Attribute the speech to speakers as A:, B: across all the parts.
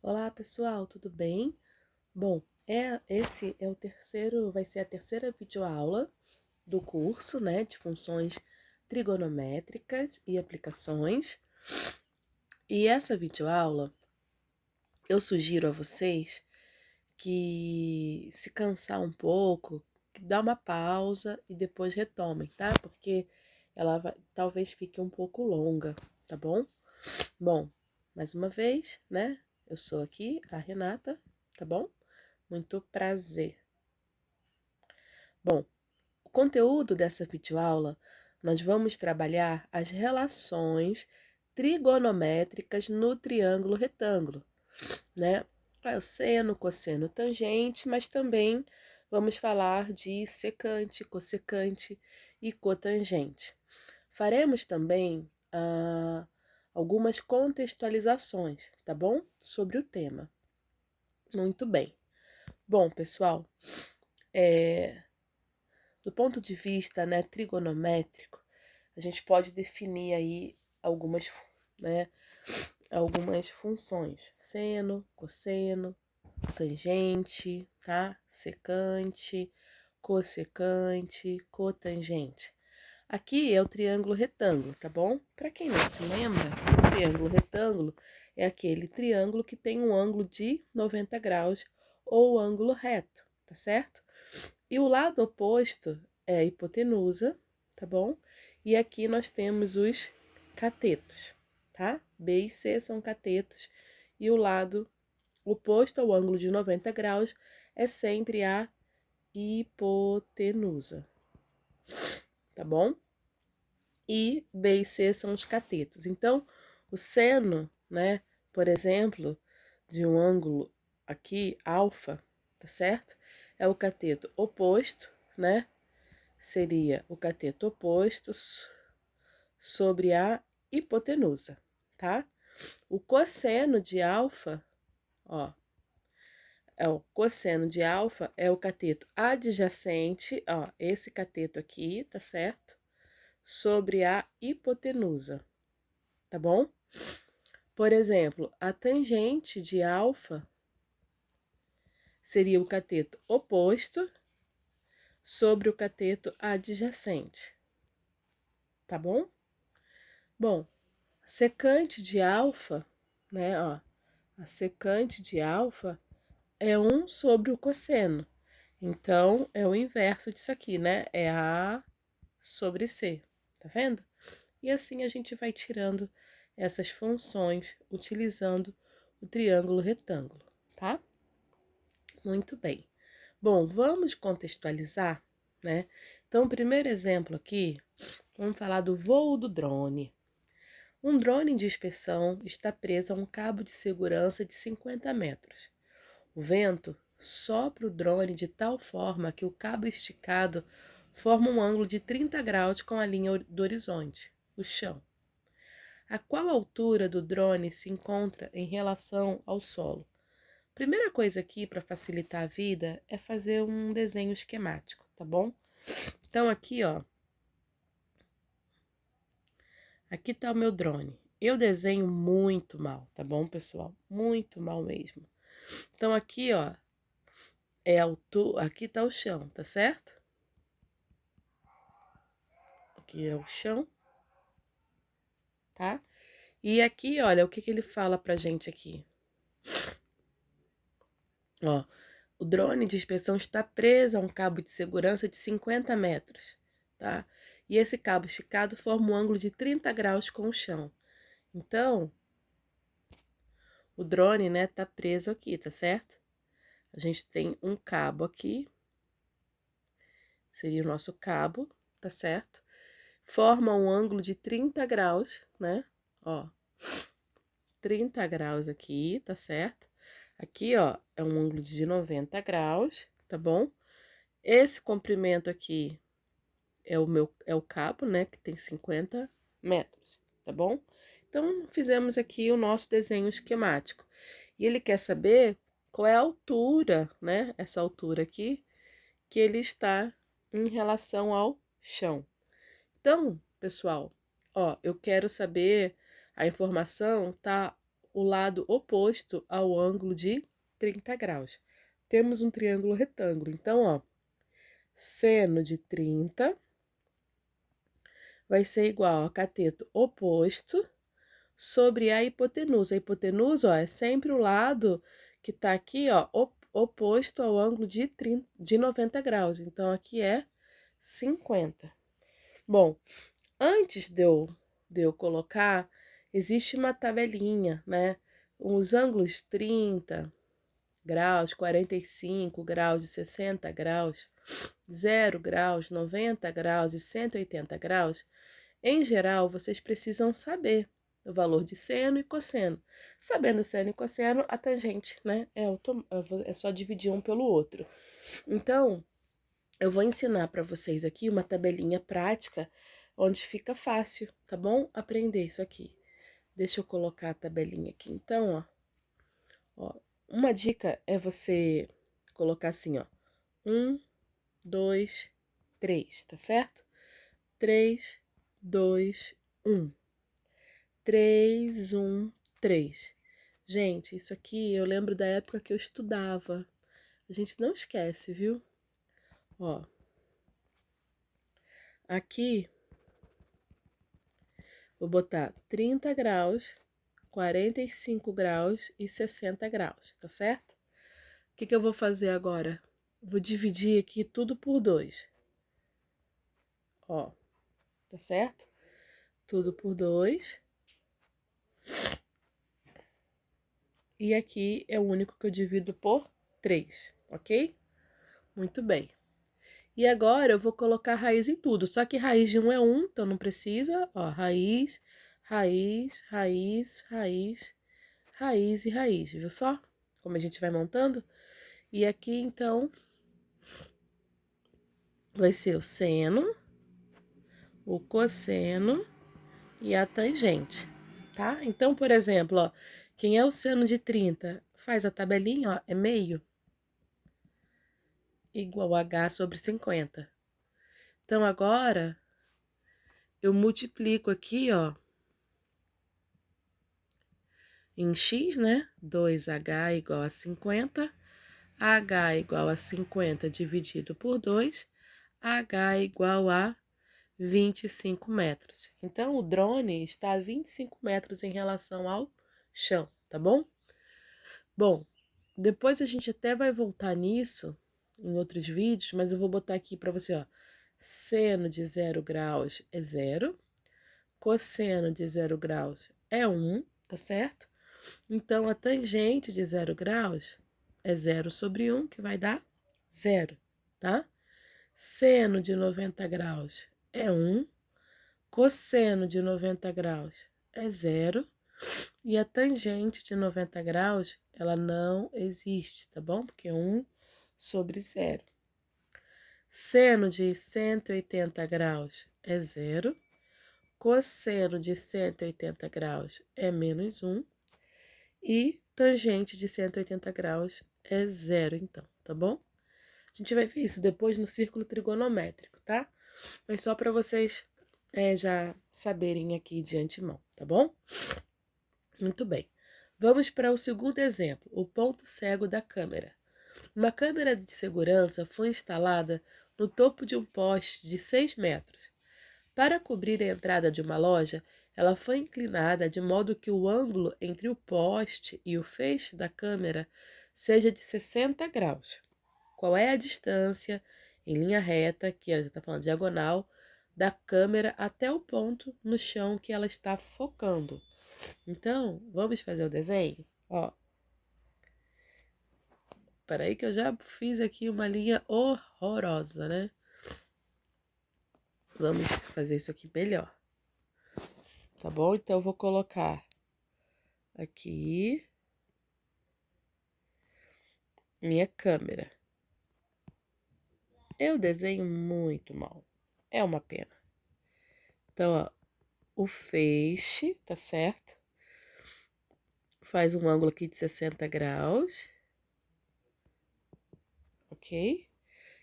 A: Olá, pessoal, tudo bem? Bom, esse é o terceiro, vai ser a terceira videoaula do curso, né, de funções trigonométricas e aplicações. E essa videoaula, eu sugiro a vocês que se cansar um pouco, que dá uma pausa e depois retomem, tá? Porque talvez fique um pouco longa, tá bom? Bom, mais uma vez, né? Eu sou aqui a Renata, tá bom? Muito prazer. Bom, o conteúdo dessa videoaula, nós vamos trabalhar as relações trigonométricas no triângulo retângulo, né? É o seno, cosseno, tangente, mas também vamos falar de secante, cossecante e cotangente. Faremos também algumas contextualizações, tá bom? Sobre o tema. Muito bem. Bom, pessoal, do ponto de vista, né, trigonométrico, a gente pode definir aí né, algumas funções: seno, cosseno, tangente, tá? Secante, cossecante, cotangente. Aqui é o triângulo retângulo, tá bom? Para quem não se lembra, o triângulo retângulo é aquele triângulo que tem um ângulo de 90 graus ou ângulo reto, tá certo? E o lado oposto é a hipotenusa, tá bom? E aqui nós temos os catetos, tá? B e C são catetos e o lado oposto ao ângulo de 90 graus é sempre a hipotenusa, tá bom? E B e C são os catetos. Então, o seno, né, por exemplo, de um ângulo aqui, alfa, tá certo? É o cateto oposto, né? Seria o cateto oposto sobre a hipotenusa, tá? O cosseno de alfa, ó, o cosseno de alfa é o cateto adjacente, ó, esse cateto aqui, tá certo? Sobre a hipotenusa, tá bom? Por exemplo, a tangente de alfa seria o cateto oposto sobre o cateto adjacente, tá bom? Bom, secante de alfa, né, ó, a secante de alfa é 1 sobre o cosseno. Então, é o inverso disso aqui, né? É A sobre C, tá vendo? E assim a gente vai tirando essas funções utilizando o triângulo retângulo, tá? Muito bem. Bom, vamos contextualizar, né? Então, o primeiro exemplo aqui, vamos falar do voo do drone. Um drone de inspeção está preso a um cabo de segurança de 50 metros. O vento sopra o drone de tal forma que o cabo esticado forma um ângulo de 30 graus com a linha do horizonte, o chão. A qual altura do drone se encontra em relação ao solo? Primeira coisa aqui para facilitar a vida é fazer um desenho esquemático, tá bom? Então aqui, ó, aqui tá o meu drone. Eu desenho muito mal, tá bom, pessoal? Muito mal mesmo. Então aqui, ó, aqui tá o chão, tá certo? Aqui é o chão, tá? E aqui, olha, o que ele fala pra gente aqui? Ó, o drone de inspeção está preso a um cabo de segurança de 50 metros, tá? E esse cabo esticado forma um ângulo de 30 graus com o chão. Então, o drone, né, tá preso aqui, tá certo? A gente tem um cabo aqui, seria o nosso cabo, tá certo? Forma um ângulo de 30 graus, né? Ó, 30 graus aqui, tá certo? Aqui, ó, é um ângulo de 90 graus, tá bom? Esse comprimento aqui é o cabo, né, que tem 50 metros, tá bom? Então, fizemos aqui o nosso desenho esquemático. E ele quer saber qual é a altura, né, essa altura aqui, que ele está em relação ao chão. Então, pessoal, ó, eu quero saber, a informação tá o lado oposto ao ângulo de 30 graus. Temos um triângulo retângulo. Então, ó, seno de 30 vai ser igual ao cateto oposto sobre a hipotenusa. A hipotenusa, ó, é sempre o lado que tá aqui, ó, oposto ao ângulo de 90 graus. Então, aqui é 50. Bom, antes de eu colocar, existe uma tabelinha, né? Os ângulos 30 graus, 45 graus e 60 graus, 0 graus, 90 graus e 180 graus, em geral, vocês precisam saber o valor de seno e cosseno. Sabendo seno e cosseno, a tangente, né, é só dividir um pelo outro. Então, eu vou ensinar para vocês aqui uma tabelinha prática, onde fica fácil, tá bom? Aprender isso aqui. Deixa eu colocar a tabelinha aqui, então, ó. Uma dica é você colocar assim, ó, 1, 2, 3, tá certo? 3, 2, 1. 3, 1, 3. Gente, isso aqui eu lembro da época que eu estudava. A gente não esquece, viu? Ó. Aqui, vou botar 30 graus, 45 graus e 60 graus, tá certo? O que eu vou fazer agora? Vou dividir aqui tudo por 2. Ó, tá certo? Tudo por 2. E aqui é o único que eu divido por 3, ok? Muito bem. E agora eu vou colocar raiz em tudo, só que raiz de 1 é 1, então não precisa. Ó, raiz, raiz, raiz, raiz, raiz e raiz, viu só? Como a gente vai montando. E aqui, então, vai ser o seno, o cosseno e a tangente, tá? Então, por exemplo, ó, quem é o seno de 30? Faz a tabelinha, ó, é meio igual a H sobre 50. Então, agora, eu multiplico aqui, ó, em x, né? 2h igual a 50. H igual a 50 dividido por 2. H igual a 25 metros. Então, o drone está a 25 metros em relação ao chão, tá bom? Bom, depois a gente até vai voltar nisso em outros vídeos, mas eu vou botar aqui para você, ó. Seno de 0 graus é 0. Cosseno de 0 graus é 1, tá certo? Então, a tangente de 0 graus é 0 sobre 1, que vai dar 0, tá? Seno de 90 graus é 1. Cosseno de 90 graus é 0. E a tangente de 90 graus, ela não existe, tá bom? Porque é 1 sobre 0. Seno de 180 graus é 0. Cosseno de 180 graus é menos 1. E tangente de 180 graus é 0, então, tá bom? A gente vai ver isso depois no círculo trigonométrico, tá? Mas só para vocês já saberem aqui de antemão, tá bom? Muito bem. Vamos para o segundo exemplo, o ponto cego da câmera. Uma câmera de segurança foi instalada no topo de um poste de 6 metros. Para cobrir a entrada de uma loja, ela foi inclinada de modo que o ângulo entre o poste e o feixe da câmera seja de 60 graus. Qual é a distância, em linha reta, que ela já está falando diagonal, da câmera até o ponto no chão que ela está focando? Então, vamos fazer o desenho? Ó, peraí que eu já fiz aqui uma linha horrorosa, né? Vamos fazer isso aqui melhor. Tá bom? Então, eu vou colocar aqui minha câmera. Eu desenho muito mal. É uma pena. Então, ó, o feixe, tá certo? Faz um ângulo aqui de 60 graus. Ok?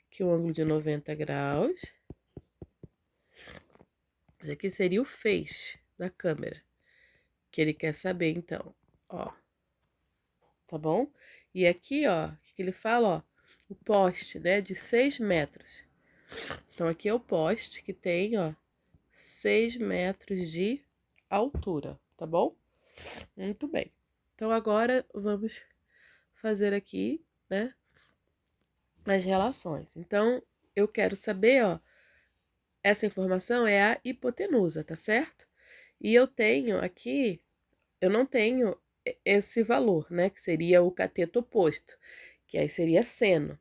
A: Aqui um ângulo de 90 graus. Esse aqui seria o feixe da câmera. Que ele quer saber, então. ó, tá bom? E aqui, ó, o que ele fala, ó, o poste, né, de 6 metros. Então, aqui é o poste que tem, ó, 6 metros de altura, tá bom? Muito bem. Então, agora vamos fazer aqui, né, as relações. Então, eu quero saber, ó, essa informação é a hipotenusa, tá certo? E eu tenho aqui, eu não tenho esse valor, né, que seria o cateto oposto, que aí seria seno.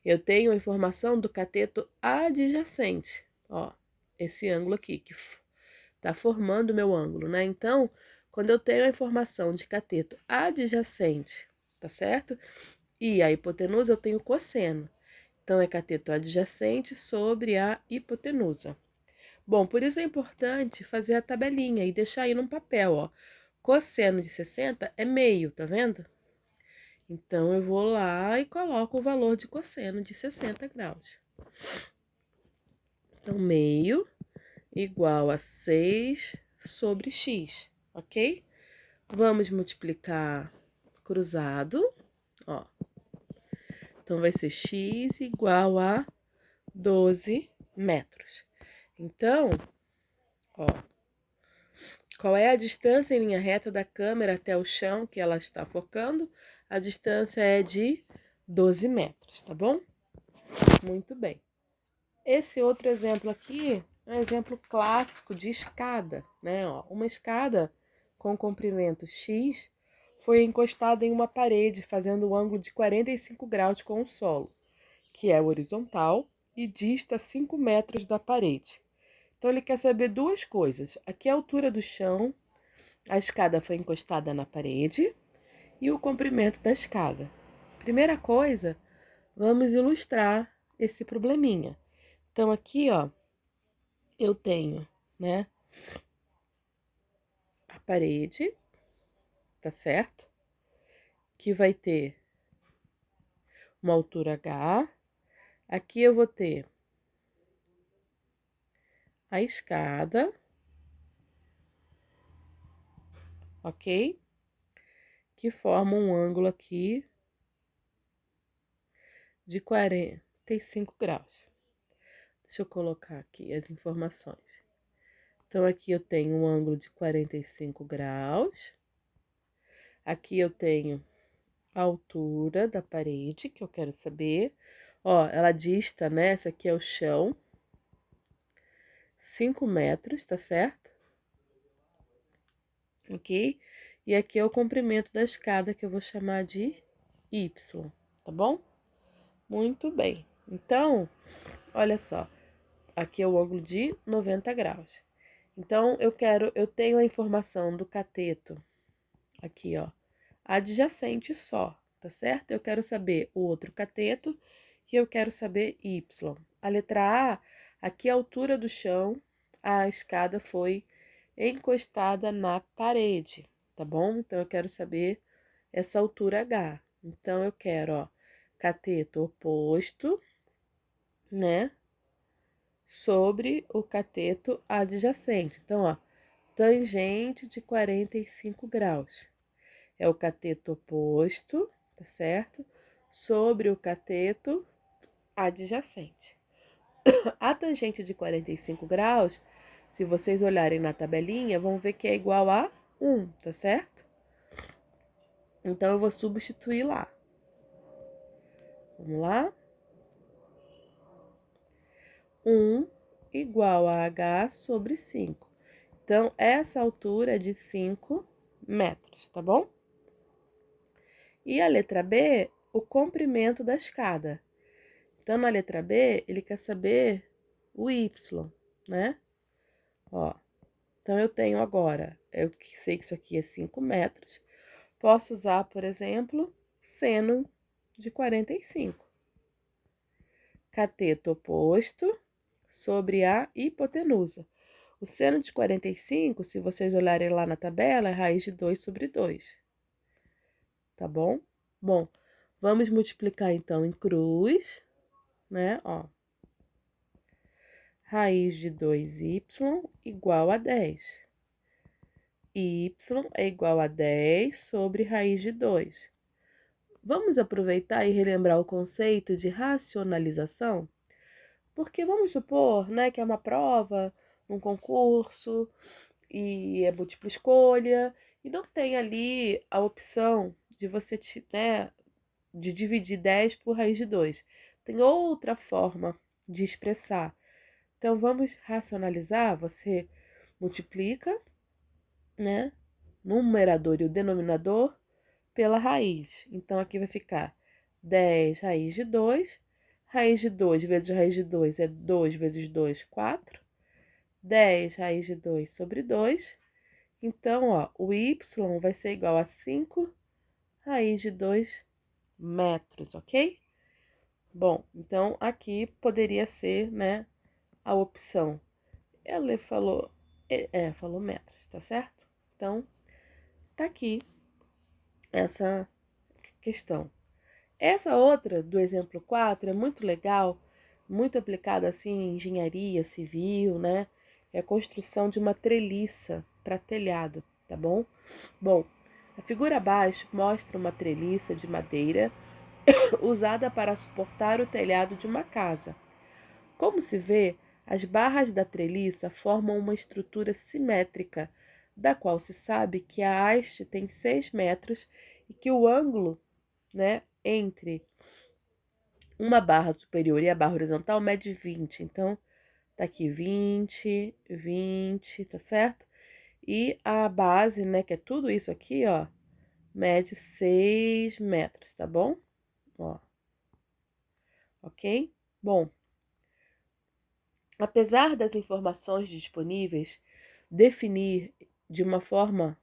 A: Eu tenho a informação do cateto adjacente, ó, esse ângulo aqui, que tá formando o meu ângulo, né? Então, quando eu tenho a informação de cateto adjacente, tá certo? E a hipotenusa, eu tenho cosseno. Então, é cateto adjacente sobre a hipotenusa. Bom, por isso é importante fazer a tabelinha e deixar aí num papel, ó. Cosseno de 60 é meio, tá vendo? Então, eu vou lá e coloco o valor de cosseno de 60 graus. Então, meio igual a 6 sobre x, ok? Vamos multiplicar cruzado, ó. Então, vai ser x igual a 12 metros. Então, ó, qual é a distância em linha reta da câmera até o chão que ela está focando? A distância é de 12 metros, tá bom? Muito bem. Esse outro exemplo aqui é um exemplo clássico de escada, né? Ó, uma escada com comprimento x foi encostada em uma parede, fazendo um ângulo de 45 graus com o solo, que é horizontal e dista 5 metros da parede. Então, ele quer saber duas coisas. Aqui é a altura do chão, a escada foi encostada na parede e o comprimento da escada. Primeira coisa, vamos ilustrar esse probleminha. Então, aqui, ó, eu tenho, né, a parede, tá certo? Que vai ter uma altura H. Aqui eu vou ter a escada, ok? Que forma um ângulo aqui de 45 graus. Deixa eu colocar aqui as informações. Então, aqui eu tenho um ângulo de 45 graus. Aqui eu tenho a altura da parede, que eu quero saber. Ó, ela dista, né? Essa aqui é o chão. 5 metros, tá certo? Ok? E aqui é o comprimento da escada, que eu vou chamar de Y, tá bom? Muito bem. Então, olha só. Aqui é o ângulo de 90 graus. Então, eu tenho a informação do cateto aqui, ó, adjacente só, tá certo? Eu quero saber o outro cateto e eu quero saber Y. A letra A, aqui é a altura do chão, a escada foi encostada na parede, tá bom? Então, eu quero saber essa altura H. Então, eu quero, ó, cateto oposto, né, sobre o cateto adjacente. Então, ó, tangente de 45 graus. É o cateto oposto, tá certo? Sobre o cateto adjacente. A tangente de 45 graus, se vocês olharem na tabelinha, vão ver que é igual a 1, tá certo? Então, eu vou substituir lá. Vamos lá? 1 igual a H sobre 5. Então, essa altura é de 5 metros, tá bom? E a letra B, o comprimento da escada. Então, na letra B, ele quer saber o Y, né? Ó, então, eu tenho agora, eu sei que isso aqui é 5 metros, posso usar, por exemplo, seno de 45. Cateto oposto sobre a hipotenusa. O seno de 45, se vocês olharem lá na tabela, é raiz de 2 sobre 2. Tá bom? Bom, vamos multiplicar então em cruz, né? Ó. Raiz de 2y igual a 10. y é igual a 10 sobre raiz de 2. Vamos aproveitar e relembrar o conceito de racionalização? Porque vamos supor, né, que é uma prova, um concurso, e é múltipla escolha, e não tem ali a opção de você, né, de dividir 10 por raiz de 2. Tem outra forma de expressar. Então, vamos racionalizar, você multiplica, né, numerador e o denominador pela raiz. Então, aqui vai ficar 10 raiz de 2. Raiz de 2 vezes raiz de 2 é 2 vezes 2, 4. 10 raiz de 2 sobre 2. Então, ó, o y vai ser igual a 5 raiz de 2 metros, ok? Bom, então aqui poderia ser, né, a opção. Ela falou, falou metros, tá certo? Então, tá aqui essa questão. Essa outra, do exemplo 4, é muito legal, muito aplicada assim em engenharia civil, né? É a construção de uma treliça para telhado, tá bom? Bom, a figura abaixo mostra uma treliça de madeira usada para suportar o telhado de uma casa. Como se vê, as barras da treliça formam uma estrutura simétrica, da qual se sabe que a haste tem 6 metros e que o ângulo, né, entre uma barra superior e a barra horizontal mede 20. Então, tá aqui 20, 20, tá certo? E a base, né, que é tudo isso aqui, ó, mede 6 metros, tá bom? Ó. Ok? Bom, apesar das informações disponíveis definir de uma forma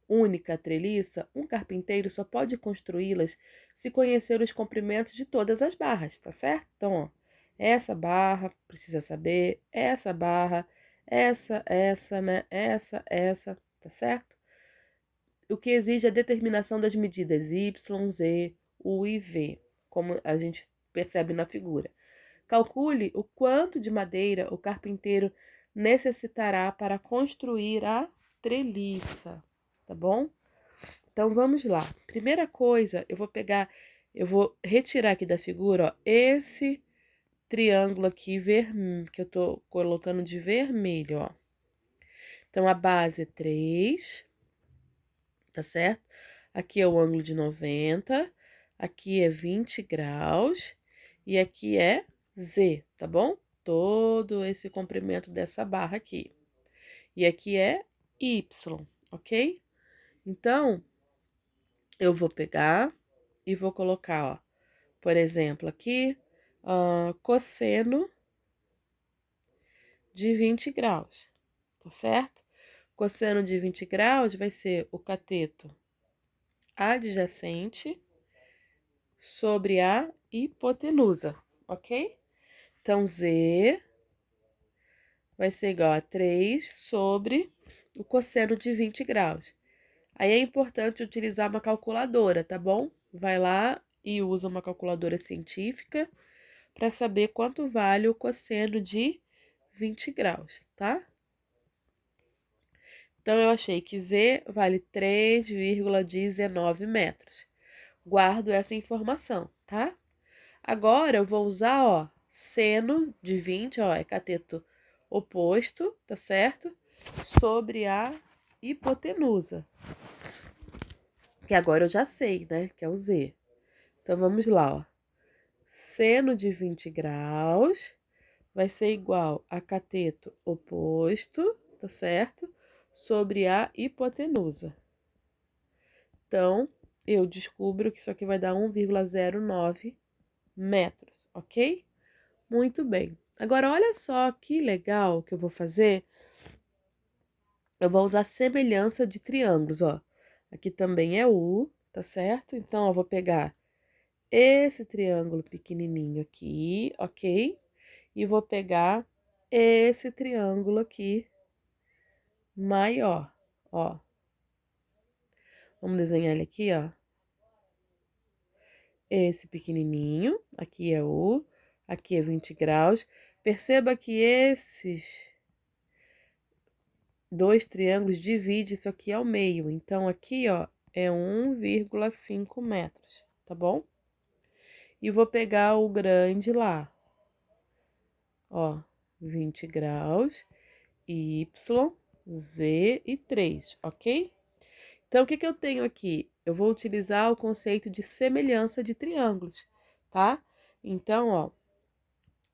A: única a treliça, um carpinteiro só pode construí-las se conhecer os comprimentos de todas as barras, tá certo? Então, ó, essa barra precisa saber, essa barra, essa, né? Essa, tá certo? O que exige a determinação das medidas y, z, u e v, como a gente percebe na figura. Calcule o quanto de madeira o carpinteiro necessitará para construir a treliça, tá bom? Então vamos lá. Primeira coisa, eu vou retirar aqui da figura, ó, esse triângulo aqui que eu tô colocando de vermelho, ó. Então a base é 3, tá certo? Aqui é o ângulo de 90, aqui é 20 graus e aqui é Z, tá bom? Todo esse comprimento dessa barra aqui. E aqui é Y, ok? Então, eu vou pegar e vou colocar, ó, por exemplo, aqui, cosseno de 20 graus, tá certo? Cosseno de 20 graus vai ser o cateto adjacente sobre a hipotenusa, ok? Então, Z vai ser igual a 3 sobre o cosseno de 20 graus. Aí é importante utilizar uma calculadora, tá bom? Vai lá e usa uma calculadora científica para saber quanto vale o cosseno de 20 graus, tá? Então, eu achei que Z vale 3,19 metros. Guardo essa informação, tá? Agora, eu vou usar, ó, seno de 20, ó, é cateto oposto, tá certo? Sobre a hipotenusa. Que agora eu já sei, né? Que é o Z. Então, vamos lá, ó. Seno de 20 graus vai ser igual a cateto oposto, tá certo? Sobre a hipotenusa. Então, eu descubro que isso aqui vai dar 1,09 metros, ok? Muito bem. Agora, olha só que legal que eu vou fazer. Eu vou usar semelhança de triângulos, ó. Aqui também é U, tá certo? Então, eu vou pegar esse triângulo pequenininho aqui, ok? E vou pegar esse triângulo aqui maior, ó. Vamos desenhar ele aqui, ó. Esse pequenininho, aqui é U, aqui é 20 graus. Perceba que dois triângulos divide isso aqui ao meio. Então, aqui, ó, é 1,5 metros, tá bom? E vou pegar o grande lá. Ó, 20 graus, Y, Z e 3, ok? Então, o que que eu tenho aqui? Eu vou utilizar o conceito de semelhança de triângulos, tá? Então, ó,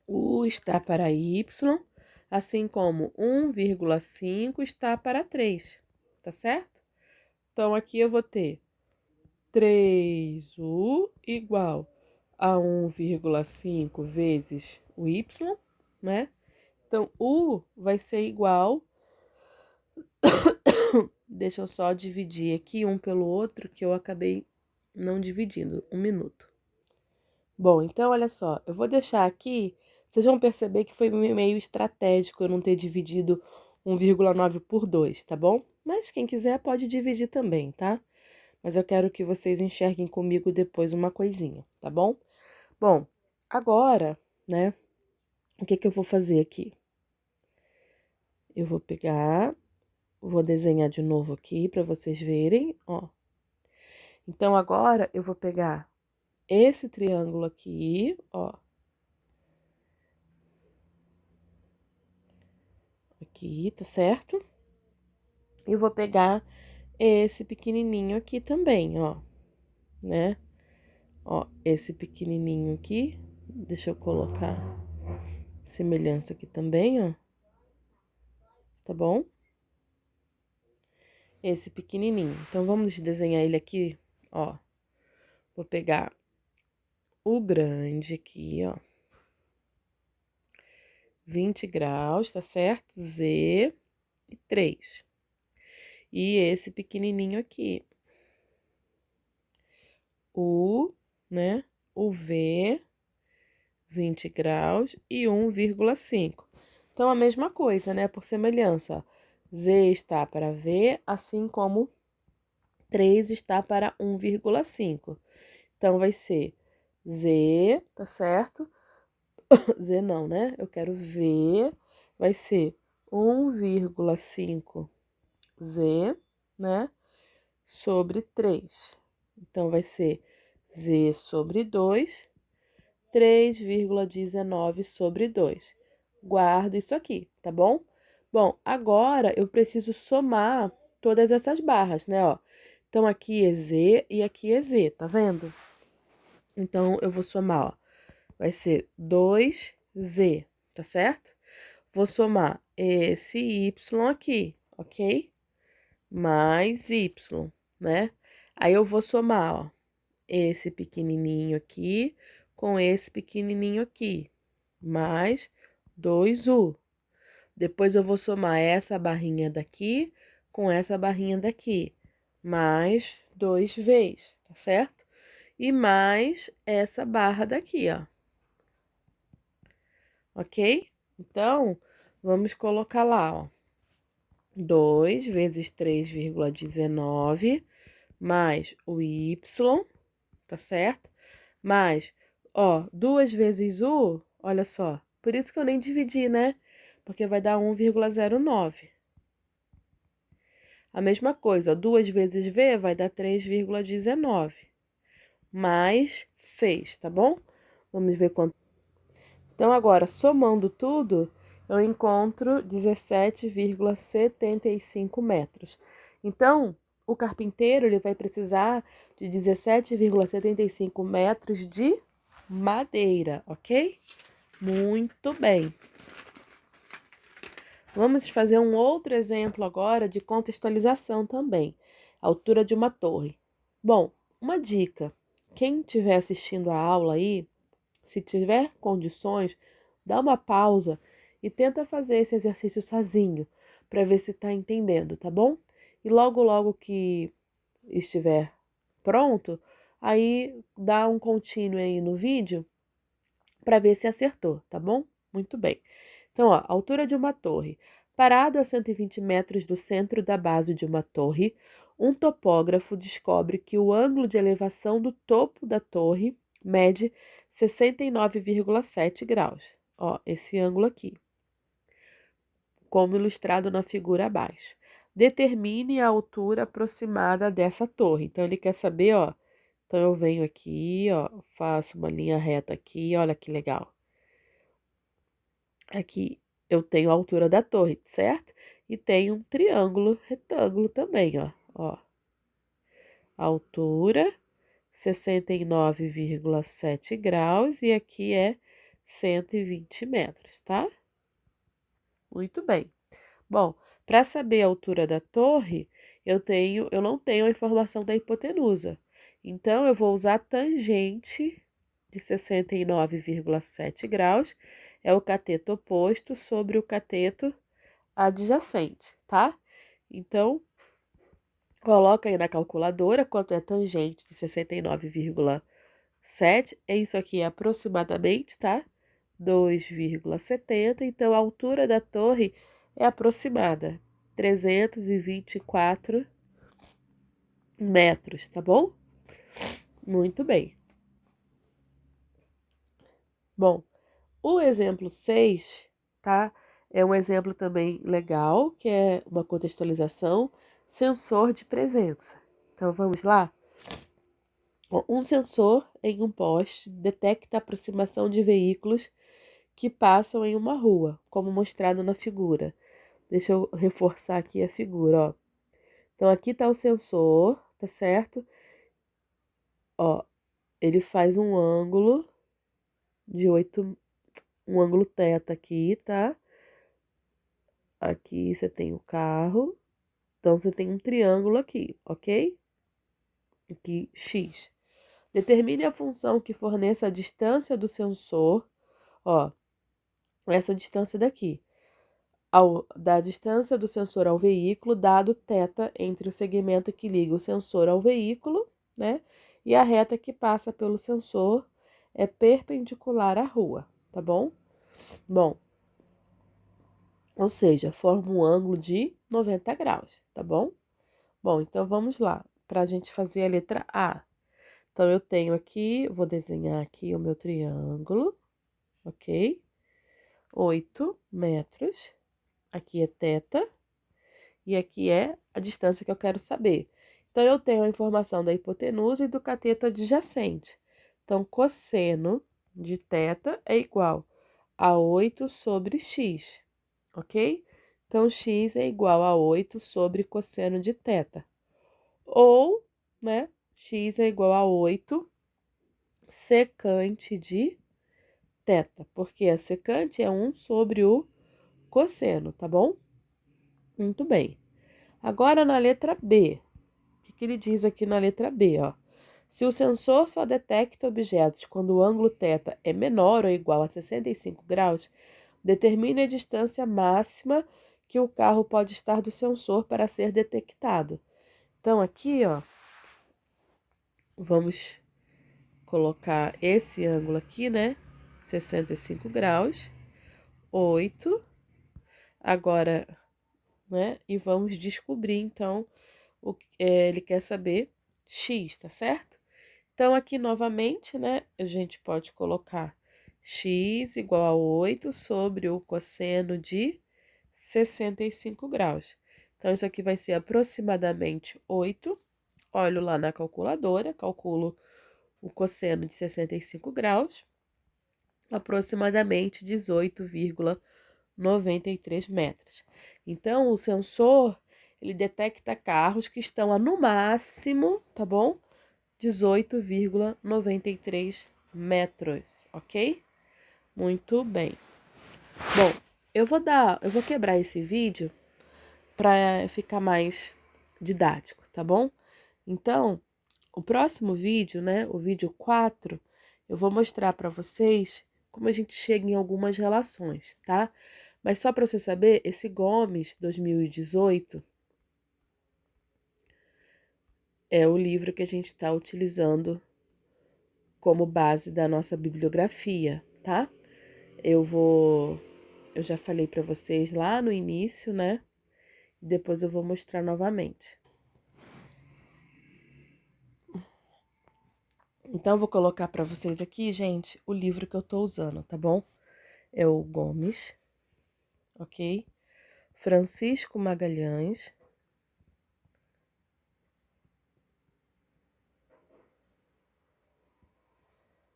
A: U está para Y, assim como 1,5 está para 3, tá certo? Então, aqui eu vou ter 3U igual a 1,5 vezes o Y, né? Então, U vai ser igual... Deixa eu só dividir aqui um pelo outro, que eu acabei não dividindo. 1 minuto. Bom, então, olha só. Eu vou deixar aqui... Vocês vão perceber que foi meio estratégico eu não ter dividido 1,9 por 2, tá bom? Mas quem quiser pode dividir também, tá? Mas eu quero que vocês enxerguem comigo depois uma coisinha, tá bom? Bom, agora, né, o que que eu vou fazer aqui? Eu vou pegar, vou desenhar de novo aqui para vocês verem, ó. Então, agora eu vou pegar esse triângulo aqui, ó. Aqui, tá certo? E vou pegar esse pequenininho aqui também, ó, né? Ó, esse pequenininho aqui, deixa eu colocar semelhança aqui também, ó. Tá bom? Esse pequenininho. Então, vamos desenhar ele aqui, ó. Vou pegar o grande aqui, ó. 20 graus, tá certo? Z e 3. E esse pequenininho aqui. U, né? O V, 20 graus e 1,5. Então, a mesma coisa, né? Por semelhança, ó. Z está para V, assim como 3 está para 1,5. Então, vai ser Z, tá certo? Z não, né? Eu quero V, vai ser 1,5 Z, né? Sobre 3. Então, vai ser Z sobre 2, 3,19 sobre 2. Guardo isso aqui, tá bom? Bom, agora eu preciso somar todas essas barras, né, ó. Então, aqui é Z e aqui é Z, tá vendo? Então, eu vou somar, ó. Vai ser 2Z, tá certo? Vou somar esse Y aqui, ok? Mais Y, né? Aí eu vou somar, ó, esse pequenininho aqui com esse pequenininho aqui, mais 2U. Depois eu vou somar essa barrinha daqui com essa barrinha daqui, mais 2Vs, tá certo? E mais essa barra daqui, ó. Ok? Então, vamos colocar lá, ó. 2 vezes 3,19 mais o Y, tá certo? Mais, ó, 2 vezes U, olha só. Por isso que eu nem dividi, né? Porque vai dar 1,09. A mesma coisa, ó, 2 vezes V vai dar 3,19. Mais 6, tá bom? Vamos ver quanto. Então, agora, somando tudo, eu encontro 17,75 metros. Então, o carpinteiro ele vai precisar de 17,75 metros de madeira, ok? Muito bem. Vamos fazer um outro exemplo agora de contextualização também. Altura de uma torre. Bom, uma dica. Quem estiver assistindo a aula aí, se tiver condições, dá uma pausa e tenta fazer esse exercício sozinho, para ver se está entendendo, tá bom? E logo, logo que estiver pronto, aí dá um contínuo aí no vídeo para ver se acertou, tá bom? Muito bem. Então, ó, altura de uma torre. Parado a 120 metros do centro da base de uma torre, um topógrafo descobre que o ângulo de elevação do topo da torre mede 69,7 graus. Ó, esse ângulo aqui. como ilustrado na figura abaixo. Determine a altura aproximada dessa torre. Então, ele quer saber, ó. Então, eu venho aqui, ó, faço uma linha reta aqui, olha que legal. Aqui eu tenho a altura da torre, certo? E tem um triângulo retângulo também, ó. Ó. Altura, 69,7 graus, e aqui é 120 metros, tá? Muito bem. Bom, para saber a altura da torre, eu não tenho a informação da hipotenusa. Então, eu vou usar a tangente de 69,7 graus, é o cateto oposto sobre o cateto adjacente, tá? Então, coloca aí na calculadora quanto é tangente de 69,7. Isso aqui é aproximadamente, tá? 2,70. Então, a altura da torre é aproximada, 324 metros, tá bom? Muito bem. Bom, o exemplo 6, tá? É um exemplo também legal, que é uma contextualização, sensor de presença. Então, vamos lá? Um sensor em um poste detecta a aproximação de veículos que passam em uma rua, como mostrado na figura. Deixa eu reforçar aqui a figura, ó. Então, aqui tá o sensor, tá certo? Ó, ele faz um ângulo de 8, um ângulo teta aqui, tá? Aqui você tem o carro, então você tem um triângulo aqui, ok? Aqui, X. Determine a função que forneça a distância do sensor, ó, essa distância daqui, da distância do sensor ao veículo, dado θ entre o segmento que liga o sensor ao veículo, né? E a reta que passa pelo sensor é perpendicular à rua, tá bom? Bom, ou seja, forma um ângulo de 90 graus, tá bom? Bom, então vamos lá, para a gente fazer a letra A. Então, eu tenho aqui, vou desenhar aqui o meu triângulo, ok? 8 metros. Aqui é θ. E aqui é a distância que eu quero saber. Então, eu tenho a informação da hipotenusa e do cateto adjacente. Então, cosseno de θ é igual a 8 sobre x, ok? Então, x é igual a 8 sobre cosseno de θ. Ou, né, x é igual a 8 secante de θ, porque a secante é 1 sobre o cosseno, tá bom? Muito bem. Agora, na letra B, o que ele diz aqui na letra B, ó? Se o sensor só detecta objetos quando o ângulo θ é menor ou igual a 65 graus, determine a distância máxima que o carro pode estar do sensor para ser detectado. Então, aqui, ó, vamos colocar esse ângulo aqui, né? 65 graus, 8. Agora, né? E vamos descobrir, então, ele quer saber x, tá certo? Então, aqui novamente, né? A gente pode colocar x igual a 8 sobre o cosseno de 65 graus. Então, isso aqui vai ser aproximadamente 8. Olho lá na calculadora, calculo o cosseno de 65 graus, aproximadamente 18,93 metros. Então, o sensor, ele detecta carros que estão a, no máximo, tá bom? 18,93 metros, ok? Muito bem. Bom, eu vou quebrar esse vídeo para ficar mais didático, tá bom? Então, o próximo vídeo, né, o vídeo 4, eu vou mostrar para vocês como a gente chega em algumas relações, tá? Mas só para você saber, esse Gomes 2018 é o livro que a gente está utilizando como base da nossa bibliografia, tá? Eu já falei para vocês lá no início, né? Depois eu vou mostrar novamente. Então, eu vou colocar para vocês aqui, gente, o livro que eu tô usando, tá bom? É o Gomes, ok? Francisco Magalhães.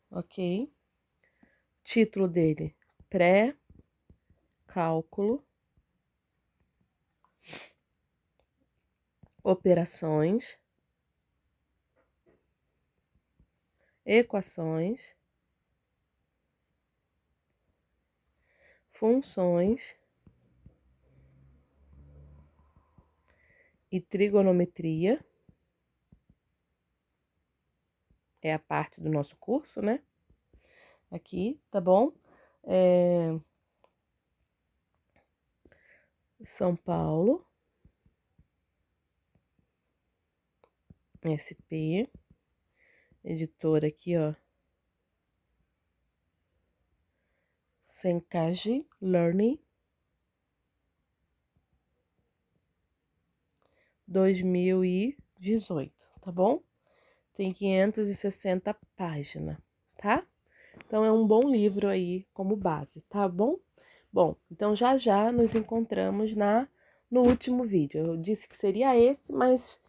A: Ok? Título dele: Pré-cálculo, operações, equações, funções e trigonometria. É a parte do nosso curso, né? Aqui, tá bom? São Paulo, SP, editora aqui, ó. Senkage Learning, 2018, tá bom? Tem 560 páginas, tá? Então, é um bom livro aí como base, tá bom? Bom, então já já nos encontramos no último vídeo. Eu disse que seria esse, mas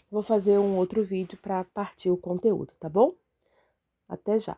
A: vou fazer um outro vídeo para partir o conteúdo, tá bom? Até já!